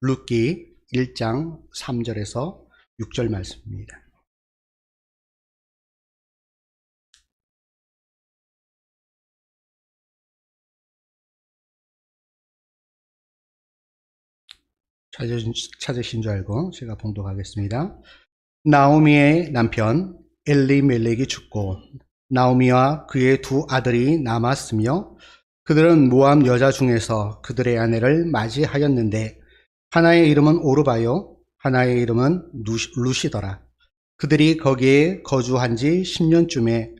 룻기 1장 3절에서 6절 말씀입니다. 찾으신 줄 알고 제가 봉독하겠습니다. 나오미의 남편 엘리멜렉이 죽고 나오미와 그의 두 아들이 남았으며 그들은 모압 여자 중에서 그들의 아내를 맞이하였는데 하나의 이름은 오르바요 하나의 이름은 룻이더라. 그들이 거기에 거주한 지 10년쯤에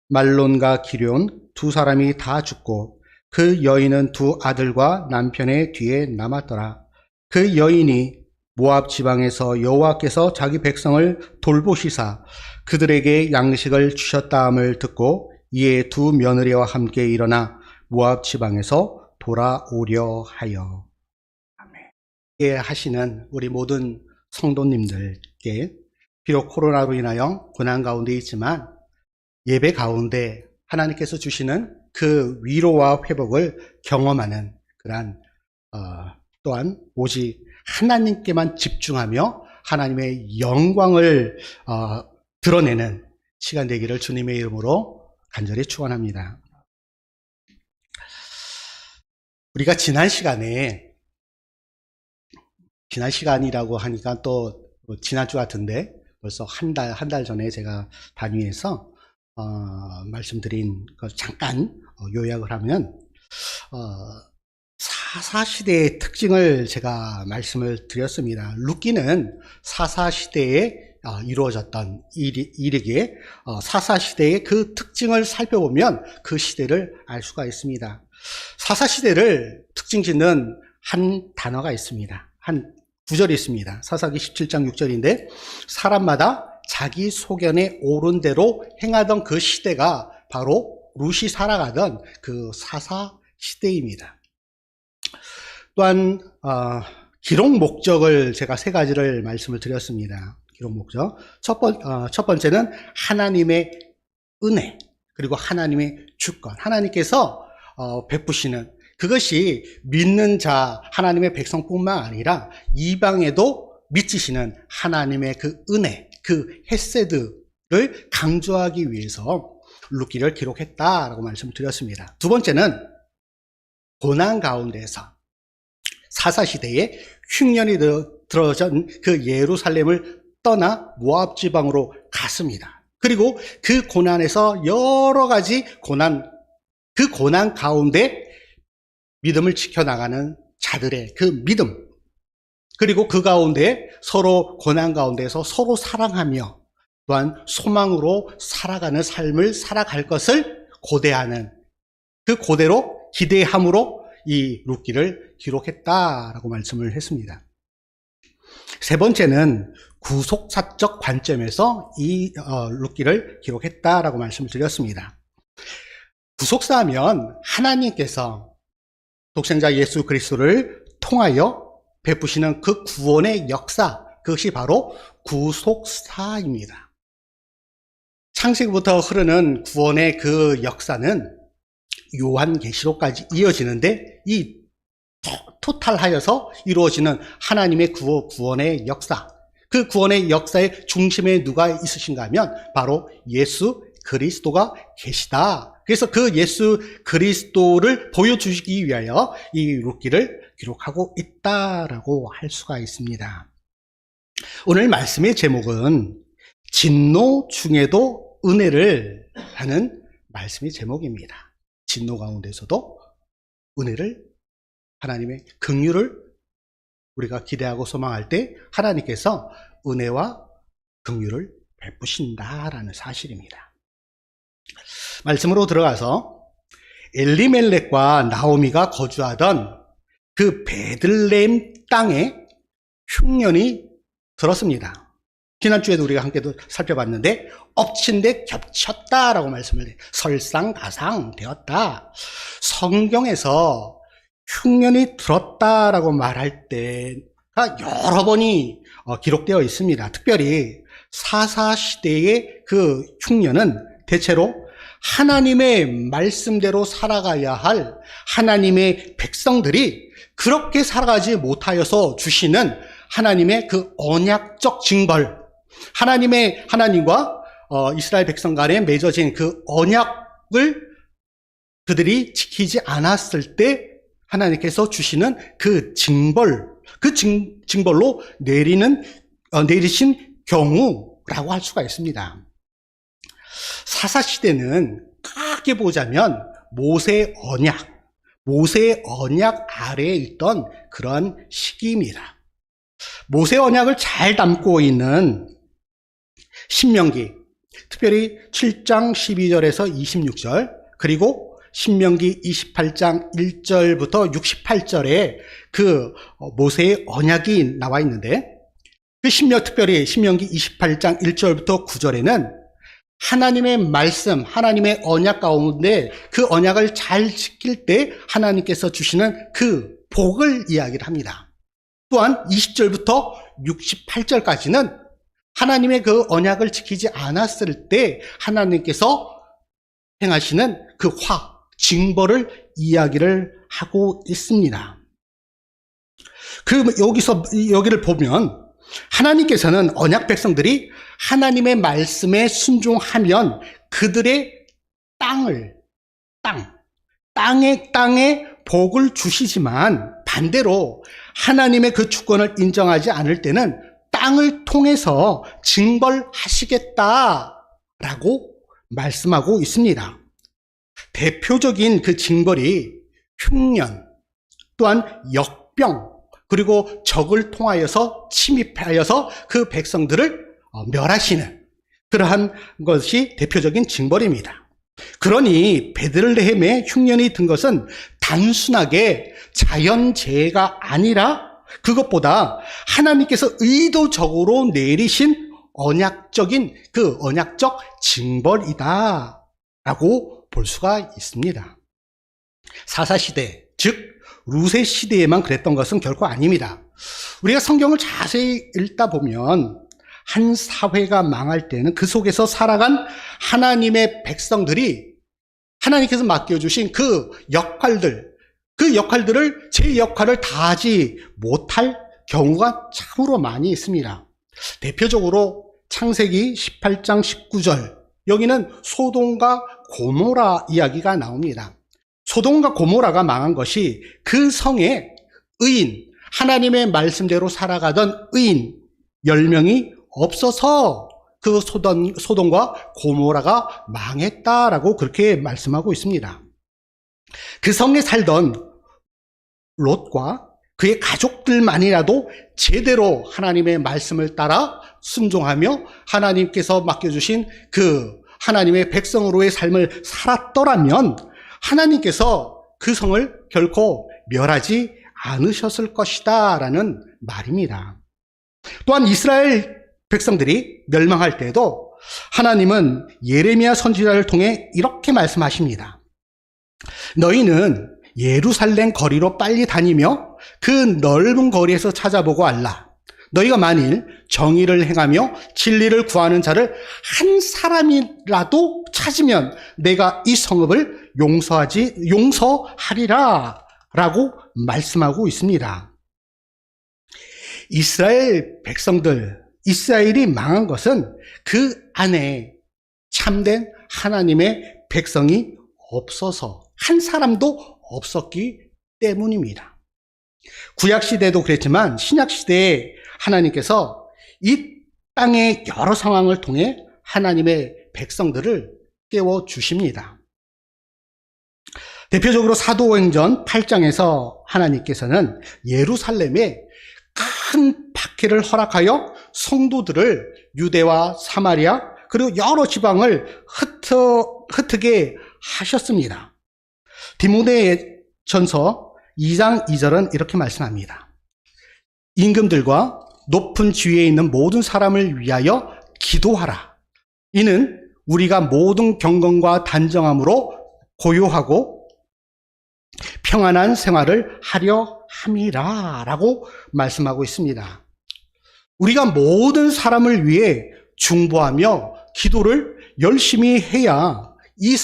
말론과 기럨 두 사람이 다 죽고 그 여인은 두 아들과 남편의 뒤에 남았더라. 그 여인이 모압 지방에서 여호와께서 자기 백성을 돌보시사 그들에게 양식을 주셨다함을 듣고 이에 두 며느리와 함께 일어나 모압 지방에서 돌아오려 하여. 아멘. 예, 하시는 우리 모든 성도님들께 비록 코로나로 인하여 고난 가운데 있지만 예배 가운데 하나님께서 주시는 그 위로와 회복을 경험하는 그러한 또한 오직 하나님께만 집중하며 하나님의 영광을 드러내는 시간 되기를 주님의 이름으로 간절히 축원합니다. 우리가 지난 시간이라고 하니까 또 지난주 같은데 벌써 한 달 전에 제가 단위에서 말씀드린 것 잠깐 요약을 하면 사사시대의 특징을 제가 말씀을 드렸습니다. 룻기는 사사시대에 이루어졌던 일이기에 사사시대의 그 특징을 살펴보면 그 시대를 알 수가 있습니다. 사사시대를 특징 짓는 한 단어가 있습니다. 한 구절이 있습니다. 사사기 17장 6절인데 사람마다 자기 소견에 옳은 대로 행하던 그 시대가 바로 룻이 살아가던 그 사사시대입니다. 또한 기록 목적을 제가 세 가지를 말씀을 드렸습니다. 기록 목적. 첫 번째는 하나님의 은혜, 그리고 하나님의 주권. 하나님께서 베푸시는 그것이 믿는 자 하나님의 백성뿐만 아니라 이방에도 미치시는 하나님의 그 은혜, 그 헤세드를 강조하기 위해서 룻기를 기록했다라고 말씀을 드렸습니다. 두 번째는 고난 가운데서 사사시대에 흉년이 들어진 그 예루살렘을 떠나 모압 지방으로 갔습니다. 그리고 그 고난에서 여러 가지 그 고난 가운데 믿음을 지켜나가는 자들의 그 믿음, 그리고 그 가운데 서로 고난 가운데서 서로 사랑하며 또한 소망으로 살아가는 삶을 살아갈 것을 고대하는 그 고대로 기대함으로 이 룻기를 기록했다라고 말씀을 했습니다. 세 번째는 구속사적 관점에서 이 룻기를 기록했다라고 말씀을 드렸습니다. 구속사하면 하나님께서 독생자 예수 그리스도를 통하여 베푸시는 그 구원의 역사, 그것이 바로 구속사입니다. 창세기부터 흐르는 구원의 그 역사는 요한계시록까지 이어지는데 이 토탈하여서 이루어지는 하나님의 구원의 역사, 그 구원의 역사의 중심에 누가 있으신가 하면 바로 예수 그리스도가 계시다. 그래서 그 예수 그리스도를 보여주시기 위하여 이 룻기를 기록하고 있다라고 할 수가 있습니다. 오늘 말씀의 제목은 진노 중에도 은혜를 하는 말씀의 제목입니다. 진노 가운데서도 은혜를, 하나님의 긍휼을 우리가 기대하고 소망할 때 하나님께서 은혜와 긍휼을 베푸신다라는 사실입니다. 말씀으로 들어가서 엘리멜렉과 나오미가 거주하던 그 베들레헴 땅에 흉년이 들었습니다. 지난주에도 우리가 함께도 살펴봤는데 엎친 데 겹쳤다라고 말씀을 해요. 설상가상 되었다. 성경에서 흉년이 들었다라고 말할 때가 여러 번이 기록되어 있습니다. 특별히 사사시대의 그 흉년은 대체로 하나님의 말씀대로 살아가야 할 하나님의 백성들이 그렇게 살아가지 못하여서 주시는 하나님의 그 언약적 징벌, 하나님과 이스라엘 백성 간에 맺어진 그 언약을 그들이 지키지 않았을 때 하나님께서 주시는 그 징벌, 그 징벌로 내리신 경우라고 할 수가 있습니다. 사사시대는 크게 보자면 모세의 언약 아래에 있던 그런 시기입니다. 모세의 언약을 잘 담고 있는 신명기, 특별히 7장 12절에서 26절, 그리고 신명기 28장 1절부터 68절에 그 모세의 언약이 나와 있는데, 특별히 신명기 28장 1절부터 9절에는 하나님의 말씀, 하나님의 언약 가운데 그 언약을 잘 지킬 때 하나님께서 주시는 그 복을 이야기를 합니다. 또한 20절부터 68절까지는 하나님의 그 언약을 지키지 않았을 때 하나님께서 행하시는 그 징벌을 이야기를 하고 있습니다. 여기를 보면 하나님께서는 언약 백성들이 하나님의 말씀에 순종하면 그들의 땅에 복을 주시지만 반대로 하나님의 그 주권을 인정하지 않을 때는 땅을 통해서 징벌하시겠다라고 말씀하고 있습니다. 대표적인 그 징벌이 흉년, 또한 역병, 그리고 적을 통하여서 침입하여서 그 백성들을 멸하시는 그러한 것이 대표적인 징벌입니다. 그러니 베들레헴에 흉년이 든 것은 단순하게 자연재해가 아니라 그것보다 하나님께서 의도적으로 내리신 언약적 징벌이다라고 볼 수가 있습니다. 사사시대, 즉 루세 시대에만 그랬던 것은 결코 아닙니다. 우리가 성경을 자세히 읽다 보면 한 사회가 망할 때는 그 속에서 살아간 하나님의 백성들이 하나님께서 맡겨주신 그 역할들을 제 역할을 다하지 못할 경우가 참으로 많이 있습니다. 대표적으로 창세기 18장 19절, 여기는 소돔과 고모라 이야기가 나옵니다. 소돔과 고모라가 망한 것이 그 성에 하나님의 말씀대로 살아가던 의인 10명이 없어서 그 소돔과 고모라가 망했다라고 그렇게 말씀하고 있습니다. 그 성에 살던 롯과 그의 가족들만이라도 제대로 하나님의 말씀을 따라 순종하며 하나님께서 맡겨주신 그 하나님의 백성으로의 삶을 살았더라면 하나님께서 그 성을 결코 멸하지 않으셨을 것이다 라는 말입니다. 또한 이스라엘 백성들이 멸망할 때에도 하나님은 예레미야 선지자를 통해 이렇게 말씀하십니다. 너희는 예루살렘 거리로 빨리 다니며 그 넓은 거리에서 찾아보고 알라. 너희가 만일 정의를 행하며 진리를 구하는 자를 한 사람이라도 찾으면 내가 이 성읍을 용서하리라 라고 말씀하고 있습니다. 이스라엘이 망한 것은 그 안에 참된 하나님의 백성이 없어서 한 사람도 없었기 때문입니다. 구약시대도 그랬지만 신약시대에 하나님께서 이 땅의 여러 상황을 통해 하나님의 백성들을 깨워주십니다. 대표적으로 사도행전 8장에서 하나님께서는 예루살렘에 큰 박해를 허락하여 성도들을 유대와 사마리아 그리고 여러 지방을 흩트게 하셨습니다. 디모데전서 2장 2절은 이렇게 말씀합니다. 임금들과 높은 지위에 있는 모든 사람을 위하여 기도하라. 이는 우리가 모든 경건과 단정함으로 고요하고 평안한 생활을 하려 함이라 라고 말씀하고 있습니다. 우리가 모든 사람을 위해 중보하며 기도를 열심히 해야 이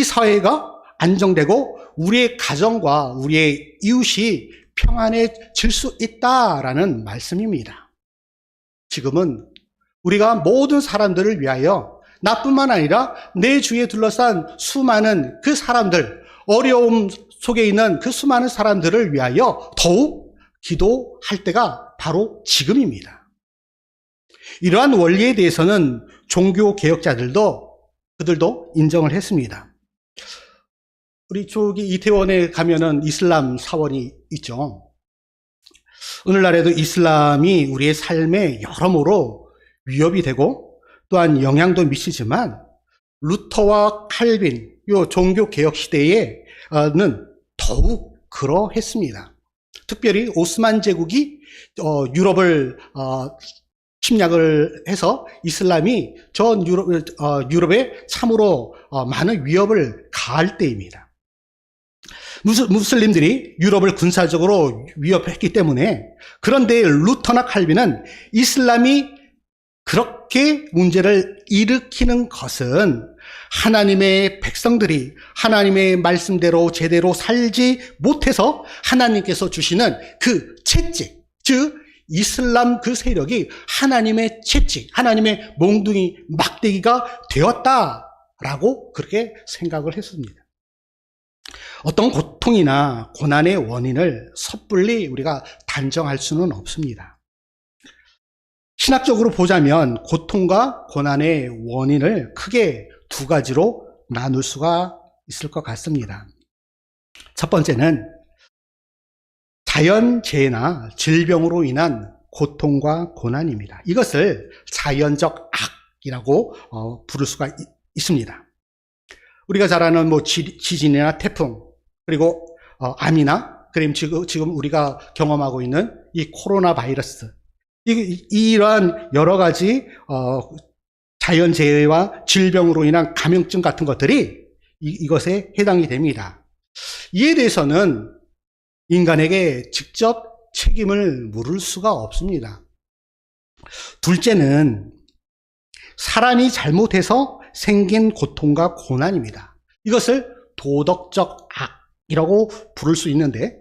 사회가 안정되고 우리의 가정과 우리의 이웃이 평안해질 수 있다라는 말씀입니다. 지금은 우리가 모든 사람들을 위하여 나뿐만 아니라 내 주위에 둘러싼 수많은 그 사람들, 어려움 속에 있는 그 수많은 사람들을 위하여 더욱 기도할 때가 바로 지금입니다. 이러한 원리에 대해서는 종교개혁자들도 그들도 인정을 했습니다. 우리 저기 이태원에 가면은 이슬람 사원이 있죠. 오늘날에도 이슬람이 우리의 삶에 여러모로 위협이 되고 또한 영향도 미치지만 루터와 칼빈, 요 종교개혁 시대에는 더욱 그러했습니다. 특별히 오스만 제국이 유럽을 침략을 해서 이슬람이 전 유럽에 참으로 많은 위협을 가할 때입니다. 무슬림들이 유럽을 군사적으로 위협했기 때문에, 그런데 루터나 칼빈은 이슬람이 그렇게 문제를 일으키는 것은 하나님의 백성들이 하나님의 말씀대로 제대로 살지 못해서 하나님께서 주시는 그 채찍, 즉 이슬람 그 세력이 하나님의 채찍, 하나님의 몽둥이 막대기가 되었다라고 그렇게 생각을 했습니다. 어떤 고통이나 고난의 원인을 섣불리 우리가 단정할 수는 없습니다. 신학적으로 보자면 고통과 고난의 원인을 크게 두 가지로 나눌 수가 있을 것 같습니다. 첫 번째는 자연재해나 질병으로 인한 고통과 고난입니다. 이것을 자연적 악이라고 부를 수가 있습니다. 우리가 잘 아는 지진이나 태풍, 그리고 암이나, 그리고 지금 우리가 경험하고 있는 이 코로나 바이러스, 이러한 여러 가지 자연재해와 질병으로 인한 감염증 같은 것들이 이것에 해당이 됩니다. 이에 대해서는 인간에게 직접 책임을 물을 수가 없습니다. 둘째는 사람이 잘못해서 생긴 고통과 고난입니다. 이것을 도덕적 악이라고 부를 수 있는데,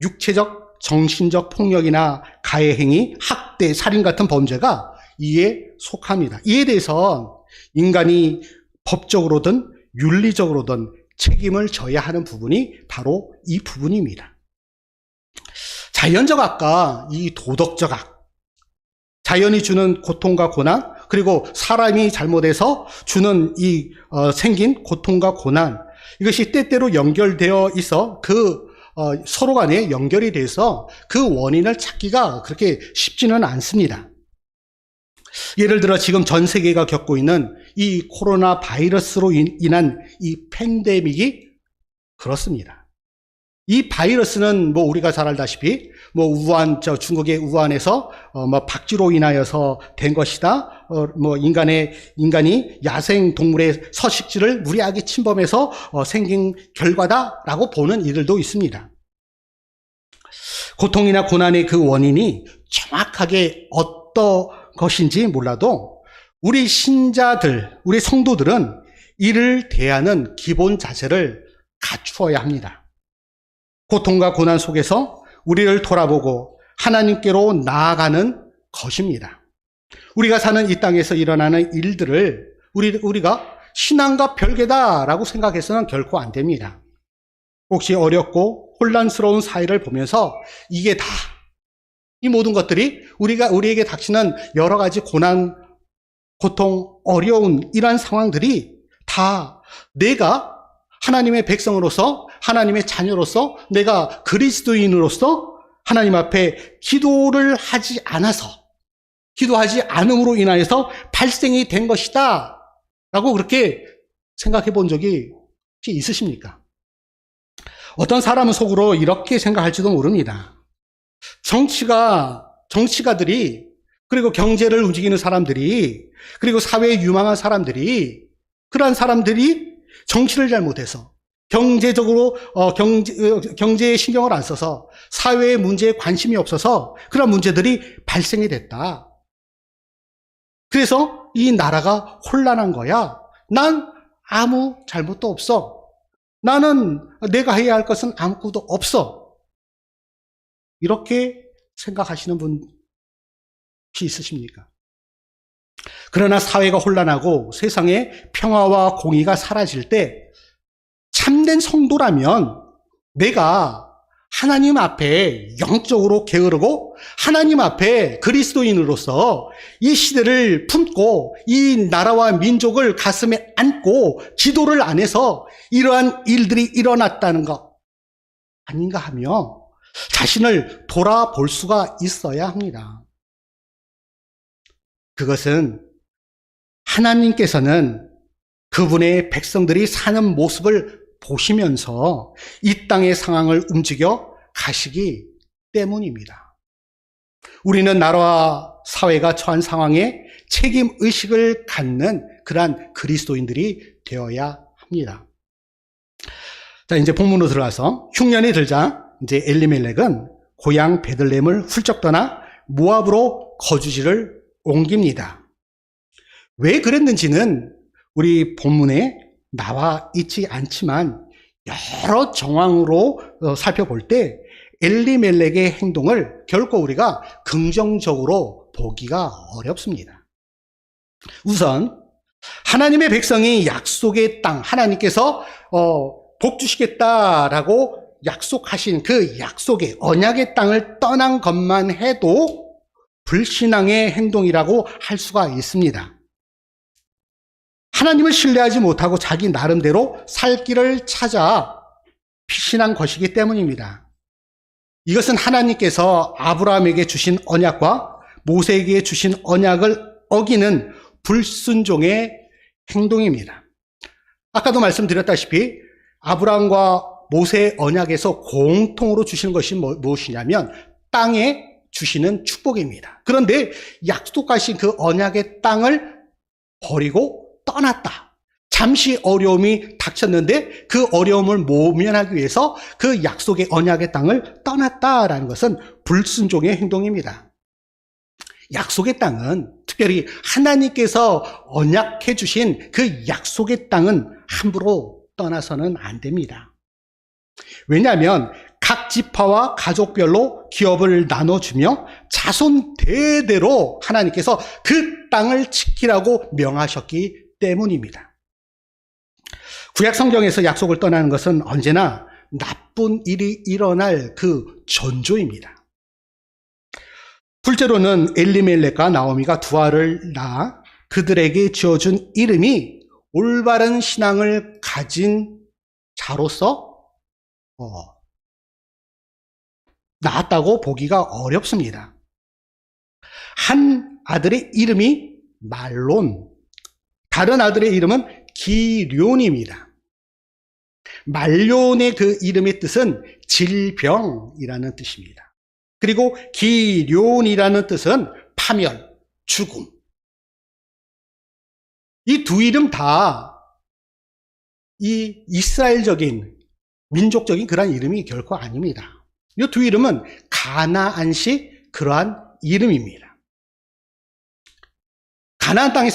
육체적, 정신적 폭력이나 가해행위, 학대, 살인 같은 범죄가 이에 속합니다. 이에 대해서 인간이 법적으로든 윤리적으로든 책임을 져야 하는 부분이 바로 이 부분입니다. 자연적 악과 이 도덕적 악, 자연이 주는 고통과 고난, 그리고 사람이 잘못해서 주는 생긴 고통과 고난, 이것이 때때로 연결되어 있어 서로 간에 연결이 돼서 그 원인을 찾기가 그렇게 쉽지는 않습니다. 예를 들어 지금 전 세계가 겪고 있는 이 코로나 바이러스로 인한 이 팬데믹이 그렇습니다. 이 바이러스는 우리가 잘 알다시피 중국의 우한에서 박쥐로 인하여서 된 것이다. 인간이 야생 동물의 서식지를 무리하게 침범해서 생긴 결과다라고 보는 이들도 있습니다. 고통이나 고난의 그 원인이 정확하게 어떤 것인지 몰라도 우리 신자들, 우리 성도들은 이를 대하는 기본 자세를 갖추어야 합니다. 고통과 고난 속에서 우리를 돌아보고 하나님께로 나아가는 것입니다. 우리가 사는 이 땅에서 일어나는 일들을 우리가 신앙과 별개다라고 생각해서는 결코 안 됩니다. 혹시 어렵고 혼란스러운 사회를 보면서 이게 다, 이 모든 것들이 우리에게 닥치는 여러 가지 고난, 고통, 어려운 이러한 상황들이 다 내가 하나님의 백성으로서, 하나님의 자녀로서, 내가 그리스도인으로서 하나님 앞에 기도하지 않음으로 인하여서 발생이 된 것이다 라고 그렇게 생각해 본 적이 혹시 있으십니까? 어떤 사람은 속으로 이렇게 생각할지도 모릅니다. 정치가들이, 그리고 경제를 움직이는 사람들이, 그리고 사회에 유망한 사람들이, 그러한 사람들이 정치를 잘못해서 경제적으로 경제에 신경을 안 써서 사회의 문제에 관심이 없어서 그런 문제들이 발생이 됐다. 그래서 이 나라가 혼란한 거야. 난 아무 잘못도 없어. 나는 내가 해야 할 것은 아무것도 없어. 이렇게 생각하시는 분이 있으십니까? 그러나 사회가 혼란하고 세상에 평화와 공의가 사라질 때 참된 성도라면 내가 하나님 앞에 영적으로 게으르고 하나님 앞에 그리스도인으로서 이 시대를 품고 이 나라와 민족을 가슴에 안고 기도를 안 해서 이러한 일들이 일어났다는 것 아닌가 하며 자신을 돌아볼 수가 있어야 합니다. 그것은 하나님께서는 그분의 백성들이 사는 모습을 보시면서 이 땅의 상황을 움직여 가시기 때문입니다. 우리는 나라와 사회가 처한 상황에 책임의식을 갖는 그러한 그리스도인들이 되어야 합니다. 자, 이제 본문으로 들어가서 흉년이 들자 이제 엘리멜렉은 고향 베들레헴을 훌쩍 떠나 모압으로 거주지를 옮깁니다. 왜 그랬는지는 우리 본문에 나와 있지 않지만 여러 정황으로 살펴볼 때 엘리멜렉의 행동을 결코 우리가 긍정적으로 보기가 어렵습니다. 우선 하나님의 백성이 약속의 땅, 하나님께서 복 주시겠다라고 약속하신 그 약속의 언약의 땅을 떠난 것만 해도 불신앙의 행동이라고 할 수가 있습니다. 하나님을 신뢰하지 못하고 자기 나름대로 살 길을 찾아 피신한 것이기 때문입니다. 이것은 하나님께서 아브라함에게 주신 언약과 모세에게 주신 언약을 어기는 불순종의 행동입니다. 아까도 말씀드렸다시피 아브라함과 모세의 언약에서 공통으로 주시는 것이 무엇이냐면 땅에 주시는 축복입니다. 그런데 약속하신 그 언약의 땅을 버리고 떠났다. 잠시 어려움이 닥쳤는데 그 어려움을 모면하기 위해서 그 약속의 언약의 땅을 떠났다라는 것은 불순종의 행동입니다. 약속의 땅은 특별히 하나님께서 언약해 주신 그 약속의 땅은 함부로 떠나서는 안 됩니다. 왜냐하면 각 지파와 가족별로 기업을 나눠주며 자손 대대로 하나님께서 그 땅을 지키라고 명하셨기 때문입니다. 구약 성경에서 약속을 떠나는 것은 언제나 나쁜 일이 일어날 그 전조입니다. 둘째로는 엘리멜렉과 나오미가 두 아를 낳아 그들에게 지어준 이름이 올바른 신앙을 가진 자로서 낳았다고 보기가 어렵습니다. 한 아들의 이름이 말론, 다른 아들의 이름은 기럈입니다. 말론의 그 이름의 뜻은 질병이라는 뜻입니다. 그리고 기럈이라는 뜻은 파멸, 죽음. 이 두 이름 다 이 이스라엘적인 민족적인 그러한 이름이 결코 아닙니다. 이 두 이름은 가나안식 그러한 이름입니다. 가나안 땅에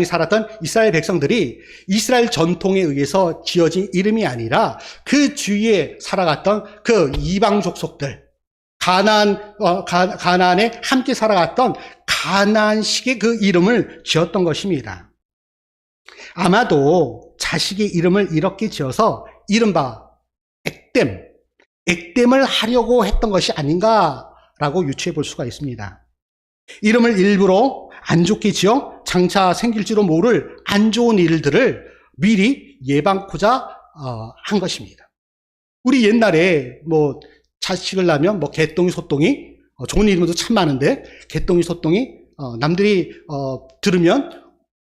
살았던 이스라엘 백성들이 이스라엘 전통에 의해서 지어진 이름이 아니라 그 주위에 살아갔던 그 이방 족속들, 가나안에 함께 살아갔던 가나안식의 그 이름을 지었던 것입니다. 아마도 자식의 이름을 이렇게 지어서 이른바 액땜을 하려고 했던 것이 아닌가라고 유추해 볼 수가 있습니다. 이름을 일부러 안 좋게 지어 장차 생길지도 모를 안 좋은 일들을 미리 예방코자 한 것입니다. 우리 옛날에 자식을 낳으면 개똥이 소똥이 좋은 이름도 참 많은데 개똥이 소똥이 남들이 들으면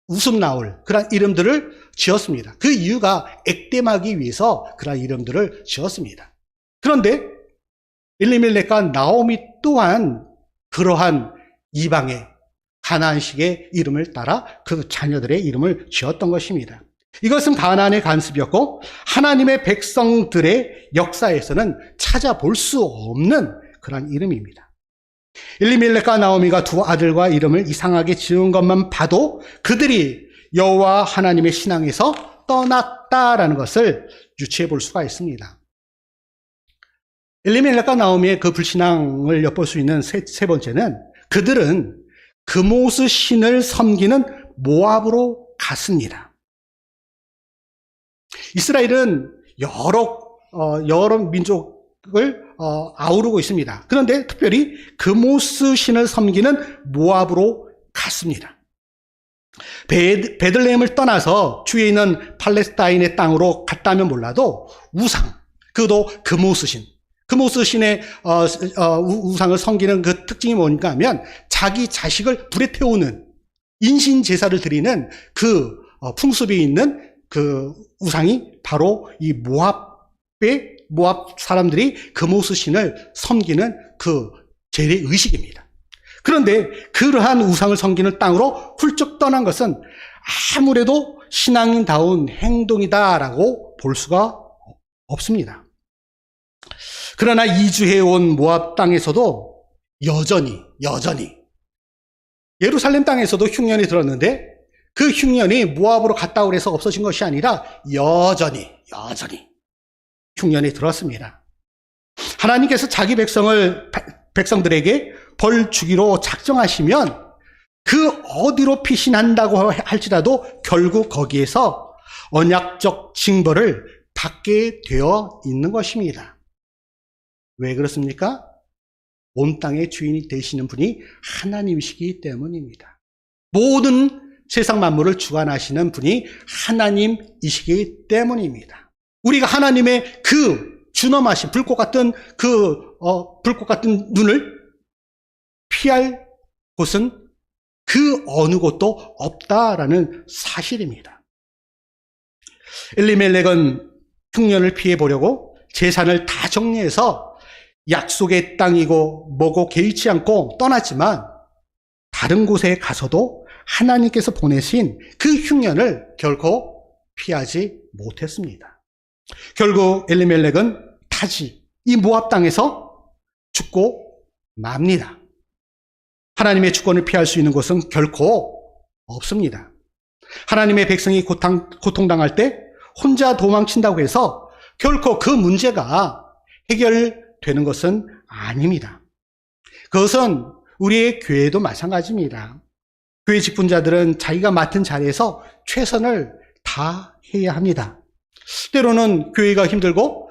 웃음 나올 그런 이름들을 지었습니다. 그 이유가 액땜하기 위해서 그런 이름들을 지었습니다. 그런데 엘리멜렉과 나오미 또한 그러한 이방의 가나안식의 이름을 따라 그 자녀들의 이름을 지었던 것입니다. 이것은 가나안의 관습이었고 하나님의 백성들의 역사에서는 찾아볼 수 없는 그런 이름입니다. 엘리멜렉과 나오미가 두 아들과 이름을 이상하게 지은 것만 봐도 그들이 여호와 하나님의 신앙에서 떠났다라는 것을 유추해 볼 수가 있습니다. 엘리멜렉과 나오미의 그 불신앙을 엿볼 수 있는 세 번째는 그들은 그모스 신을 섬기는 모압으로 갔습니다. 이스라엘은 여러 민족을 아우르고 있습니다. 그런데 특별히 그모스 신을 섬기는 모압으로 갔습니다. 베들레헴을 떠나서 주위에 있는 팔레스타인의 땅으로 갔다면 몰라도 우상, 그도 그모스 신의 우상을 섬기는 그 특징이 뭔가 하면 자기 자식을 불에 태우는 인신 제사를 드리는 그 풍습이 있는 그 우상이 바로 이 모압 사람들이 그모스 신을 섬기는 그 재래 의식입니다. 그런데 그러한 우상을 섬기는 땅으로 훌쩍 떠난 것은 아무래도 신앙인다운 행동이다라고 볼 수가 없습니다. 그러나 이주해온 모압 땅에서도 여전히 예루살렘 땅에서도 흉년이 들었는데 그 흉년이 모압으로 갔다고 해서 없어진 것이 아니라 여전히 흉년이 들었습니다. 하나님께서 자기 백성들에게 벌 주기로 작정하시면 그 어디로 피신한다고 할지라도 결국 거기에서 언약적 징벌을 받게 되어 있는 것입니다. 왜 그렇습니까? 온 땅의 주인이 되시는 분이 하나님이시기 때문입니다. 모든 세상 만물을 주관하시는 분이 하나님이시기 때문입니다. 우리가 하나님의 그 준엄하신 불꽃 같은 눈을 피할 곳은 그 어느 곳도 없다라는 사실입니다. 엘리멜렉은 흉년을 피해 보려고 재산을 다 정리해서 약속의 땅이고 뭐고 개의치 않고 떠났지만 다른 곳에 가서도 하나님께서 보내신 그 흉년을 결코 피하지 못했습니다. 결국 엘리멜렉은 다시 이 모압 땅에서 죽고 맙니다. 하나님의 주권을 피할 수 있는 곳은 결코 없습니다. 하나님의 백성이 고통당할 때 혼자 도망친다고 해서 결코 그 문제가 해결되는 것은 아닙니다. 그것은 우리의 교회도 마찬가지입니다. 교회 직분자들은 자기가 맡은 자리에서 최선을 다해야 합니다. 때로는 교회가 힘들고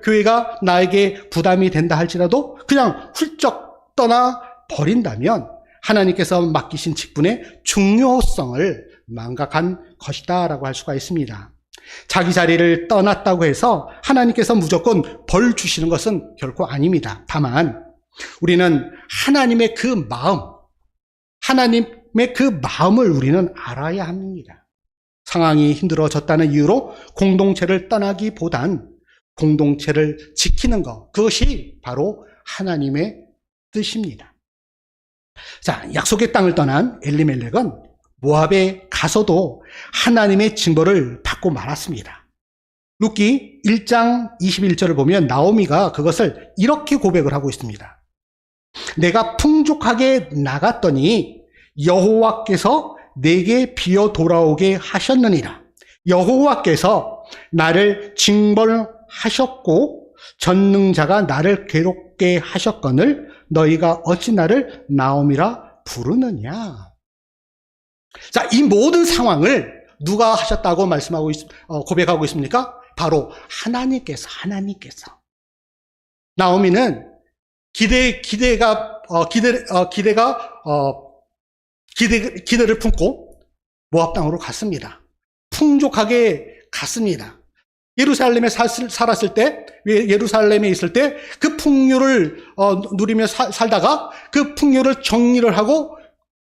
교회가 나에게 부담이 된다 할지라도 그냥 훌쩍 떠나 버린다면 하나님께서 맡기신 직분의 중요성을 망각한 것이다라고 할 수가 있습니다. 자기 자리를 떠났다고 해서 하나님께서 무조건 벌 주시는 것은 결코 아닙니다. 다만 우리는 하나님의 그 마음을 우리는 알아야 합니다. 상황이 힘들어졌다는 이유로 공동체를 떠나기보단 공동체를 지키는 것, 그것이 바로 하나님의 뜻입니다. 자, 약속의 땅을 떠난 엘리멜렉은 모압에 가서도 하나님의 징벌을 받고 말았습니다. 룻기 1장 21절을 보면 나오미가 그것을 이렇게 고백을 하고 있습니다. 내가 풍족하게 나갔더니 여호와께서 내게 비어 돌아오게 하셨느니라. 여호와께서 나를 징벌하셨고 전능자가 나를 괴롭게 하셨거늘 너희가 어찌 나를 나오미라 부르느냐. 자, 이 모든 상황을 누가 하셨다고 고백하고 있습니까? 바로 하나님께서. 나오미는 기대를 품고 모압 땅으로 갔습니다. 풍족하게 갔습니다. 예루살렘에 살았을 때, 예루살렘에 있을 때 그 풍요를 누리며 살다가 그 풍요를 정리를 하고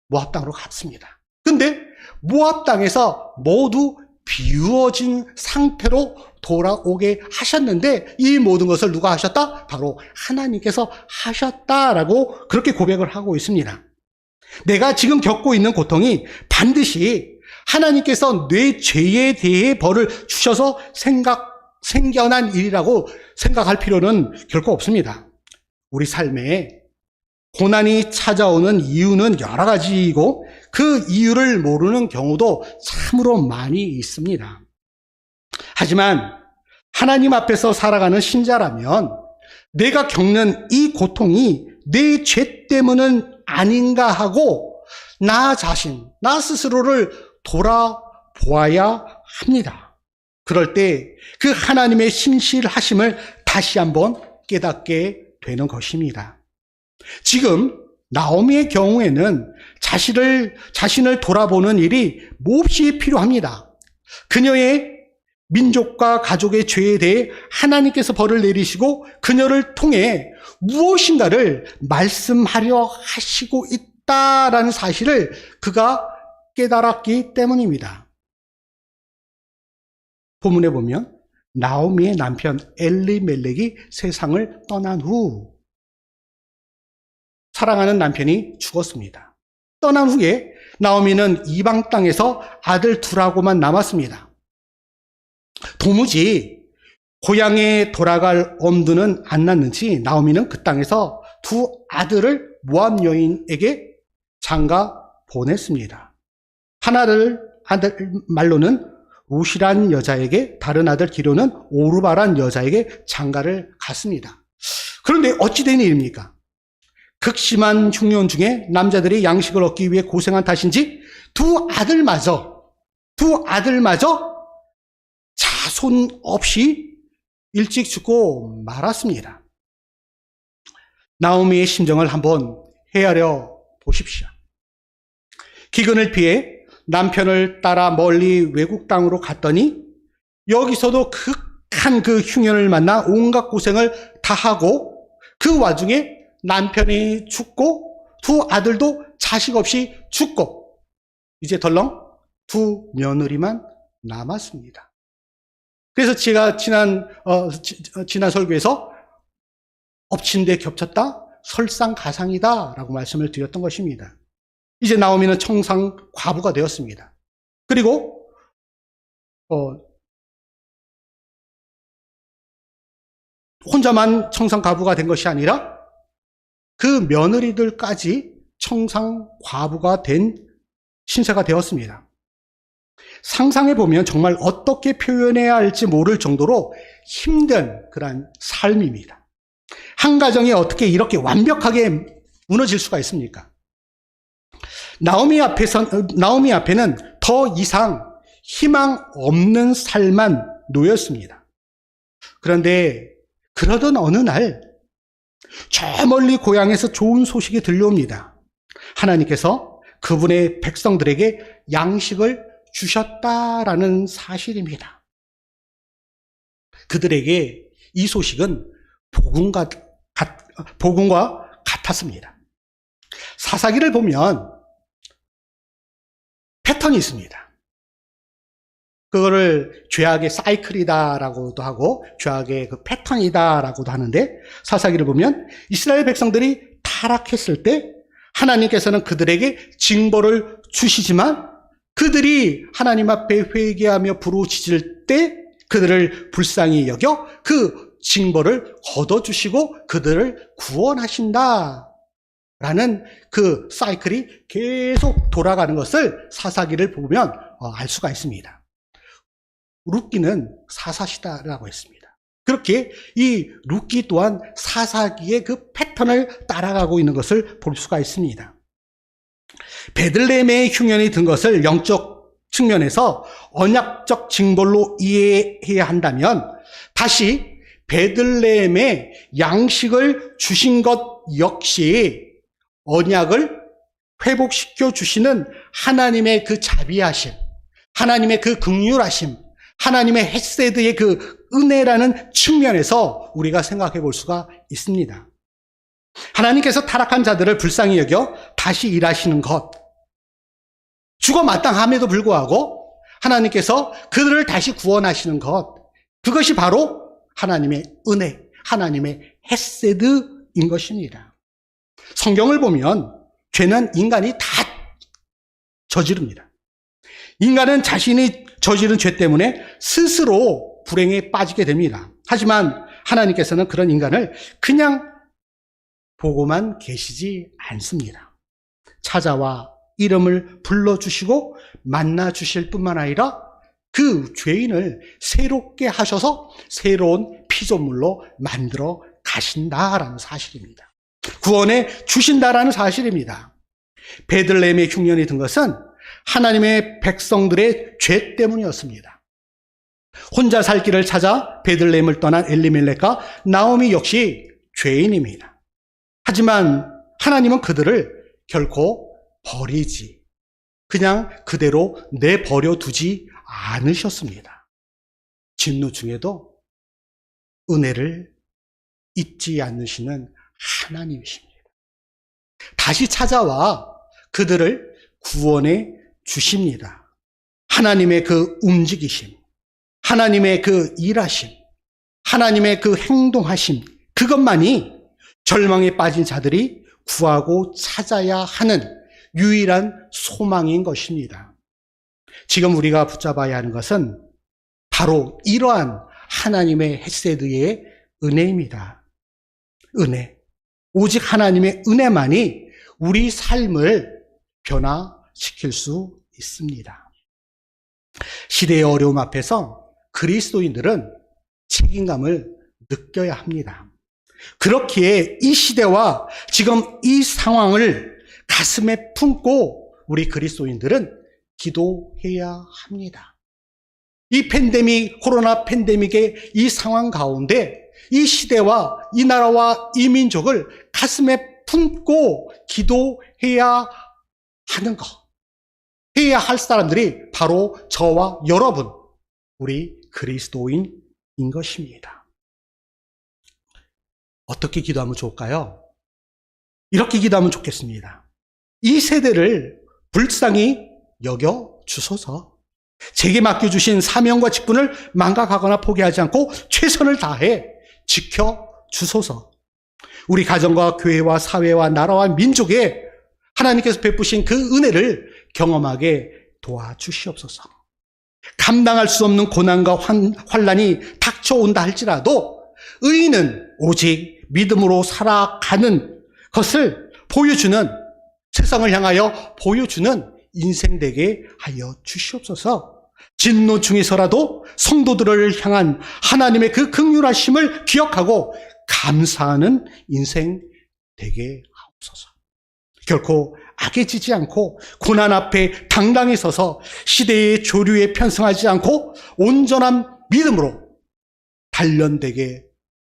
모압 땅으로 갔습니다. 근데 모압 땅에서 모두 비우어진 상태로 돌아오게 하셨는데 이 모든 것을 누가 하셨다? 바로 하나님께서 하셨다라고 그렇게 고백을 하고 있습니다. 내가 지금 겪고 있는 고통이 반드시 하나님께서 내 죄에 대해 벌을 주셔서 생겨난 일이라고 생각할 필요는 결코 없습니다. 우리 삶에 고난이 찾아오는 이유는 여러 가지이고 그 이유를 모르는 경우도 참으로 많이 있습니다. 하지만 하나님 앞에서 살아가는 신자라면 내가 겪는 이 고통이 내 죄 때문은 아닌가 하고 나 자신, 나 스스로를 돌아보아야 합니다. 그럴 때 그 하나님의 신실하심을 다시 한번 깨닫게 되는 것입니다. 지금 나오미의 경우에는 자신을 돌아보는 일이 몹시 필요합니다. 그녀의 민족과 가족의 죄에 대해 하나님께서 벌을 내리시고 그녀를 통해 무엇인가를 말씀하려 하시고 있다라는 사실을 그가 깨달았기 때문입니다. 본문에 보면 나오미의 남편 엘리멜렉이 세상을 떠난 후 사랑하는 남편이 죽었습니다. 떠난 후에 나오미는 이방 땅에서 아들 둘하고만 남았습니다. 도무지 고향에 돌아갈 엄두는 안 났는지 나오미는 그 땅에서 두 아들을 모압 여인에게 장가 보냈습니다. 하나를 아들 말로는 룻이란 여자에게, 다른 아들 기로는 오르바란 여자에게 장가를 갔습니다. 그런데 어찌 된 일입니까? 극심한 흉년 중에 남자들이 양식을 얻기 위해 고생한 탓인지 두 아들마저 자손 없이 일찍 죽고 말았습니다. 나오미의 심정을 한번 헤아려 보십시오. 기근을 피해 남편을 따라 멀리 외국 땅으로 갔더니 여기서도 극한 그 흉년을 만나 온갖 고생을 다 하고 그 와중에 남편이 죽고 두 아들도 자식 없이 죽고 이제 덜렁 두 며느리만 남았습니다. 그래서 제가 지난 설교에서 엎친 데 겹쳤다, 설상가상이다 라고 말씀을 드렸던 것입니다. 이제 나오미는 청상 과부가 되었습니다. 그리고 혼자만 청상 과부가 된 것이 아니라 그 며느리들까지 청상 과부가 된 신세가 되었습니다. 상상해보면 정말 어떻게 표현해야 할지 모를 정도로 힘든 그런 삶입니다. 한 가정이 어떻게 이렇게 완벽하게 무너질 수가 있습니까? 나오미 앞에는 더 이상 희망 없는 삶만 놓였습니다. 그런데 그러던 어느 날 저 멀리 고향에서 좋은 소식이 들려옵니다. 하나님께서 그분의 백성들에게 양식을 주셨다라는 사실입니다. 그들에게 이 소식은 복음과 같았습니다. 사사기를 보면 패턴이 있습니다. 그거를 죄악의 사이클이다라고도 하고 죄악의 그 패턴이다라고도 하는데, 사사기를 보면 이스라엘 백성들이 타락했을 때 하나님께서는 그들에게 징벌을 주시지만 그들이 하나님 앞에 회개하며 부르짖을 때 그들을 불쌍히 여겨 그 징벌을 걷어주시고 그들을 구원하신다 라는 그 사이클이 계속 돌아가는 것을 사사기를 보면 알 수가 있습니다. 룻기는 사사시다라고 했습니다. 그렇게 이 룻기 또한 사사기의 그 패턴을 따라가고 있는 것을 볼 수가 있습니다. 베들레헴의 흉년이 든 것을 영적 측면에서 언약적 징벌로 이해해야 한다면 다시 베들레헴에 양식을 주신 것 역시 언약을 회복시켜 주시는 하나님의 그 자비하심, 하나님의 그 긍휼하심, 하나님의 헤세드의 그 은혜라는 측면에서 우리가 생각해 볼 수가 있습니다. 하나님께서 타락한 자들을 불쌍히 여겨 다시 일하시는 것, 죽어 마땅함에도 불구하고 하나님께서 그들을 다시 구원하시는 것, 그것이 바로 하나님의 은혜, 하나님의 헤세드인 것입니다. 성경을 보면 죄는 인간이 다 저지릅니다. 인간은 자신이 저지른 죄 때문에 스스로 불행에 빠지게 됩니다. 하지만 하나님께서는 그런 인간을 그냥 보고만 계시지 않습니다. 찾아와 이름을 불러주시고 만나주실 뿐만 아니라 그 죄인을 새롭게 하셔서 새로운 피조물로 만들어 가신다라는 사실입니다. 구원해 주신다라는 사실입니다. 베들레헴의 흉년이 든 것은 하나님의 백성들의 죄 때문이었습니다. 혼자 살 길을 찾아 베들레헴을 떠난 엘리멜렉과 나오미 역시 죄인입니다. 하지만 하나님은 그들을 결코 버리지, 그냥 그대로 내버려 두지 않으셨습니다. 진노 중에도 은혜를 잊지 않으시는 하나님이십니다. 다시 찾아와 그들을 구원해 주십니다. 하나님의 그 움직이심, 하나님의 그 일하심, 하나님의 그 행동하심, 그것만이 절망에 빠진 자들이 구하고 찾아야 하는 유일한 소망인 것입니다. 지금 우리가 붙잡아야 하는 것은 바로 이러한 하나님의 헤세드의 은혜입니다. 은혜. 오직 하나님의 은혜만이 우리 삶을 변화시킬 수 있습니다. 시대의 어려움 앞에서 그리스도인들은 책임감을 느껴야 합니다. 그렇기에 이 시대와 지금 이 상황을 가슴에 품고 우리 그리스도인들은 기도해야 합니다. 이 팬데믹, 코로나 팬데믹의 이 상황 가운데 이 시대와 이 나라와 이 민족을 가슴에 품고 기도해야 하는 것, 해야 할 사람들이 바로 저와 여러분, 우리 그리스도인인 것입니다. 어떻게 기도하면 좋을까요? 이렇게 기도하면 좋겠습니다. 이 세대를 불쌍히 여겨 주소서. 제게 맡겨주신 사명과 직분을 망각하거나 포기하지 않고 최선을 다해 지켜 주소서. 우리 가정과 교회와 사회와 나라와 민족에 하나님께서 베푸신 그 은혜를 경험하게 도와주시옵소서. 감당할 수 없는 고난과 환난이 닥쳐온다 할지라도 의인은 오직 믿음으로 살아가는 것을 보여주는, 세상을 향하여 보여주는 인생 되게 하여 주시옵소서. 진노 중에서라도 성도들을 향한 하나님의 그 긍휼하심을 기억하고 감사하는 인생 되게 하옵소서. 결코 악에 지지 않고 고난 앞에 당당히 서서 시대의 조류에 편승하지 않고 온전한 믿음으로 단련되게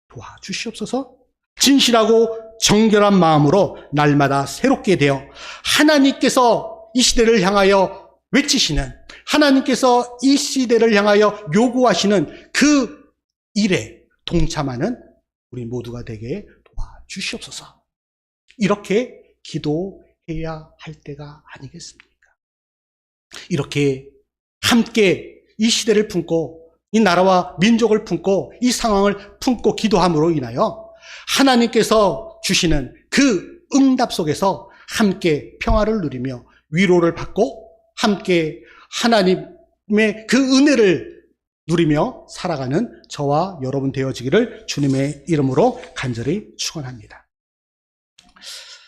도와주시옵소서. 진실하고 정결한 마음으로 날마다 새롭게 되어 하나님께서 이 시대를 향하여 외치시는, 하나님께서 이 시대를 향하여 요구하시는 그 일에 동참하는 우리 모두가 되게 도와주시옵소서. 이렇게 기도해야 할 때가 아니겠습니까? 이렇게 함께 이 시대를 품고 이 나라와 민족을 품고 이 상황을 품고 기도함으로 인하여 하나님께서 주시는 그 응답 속에서 함께 평화를 누리며 위로를 받고 함께 하나님의 그 은혜를 누리며 살아가는 저와 여러분 되어지기를 주님의 이름으로 간절히 축원합니다.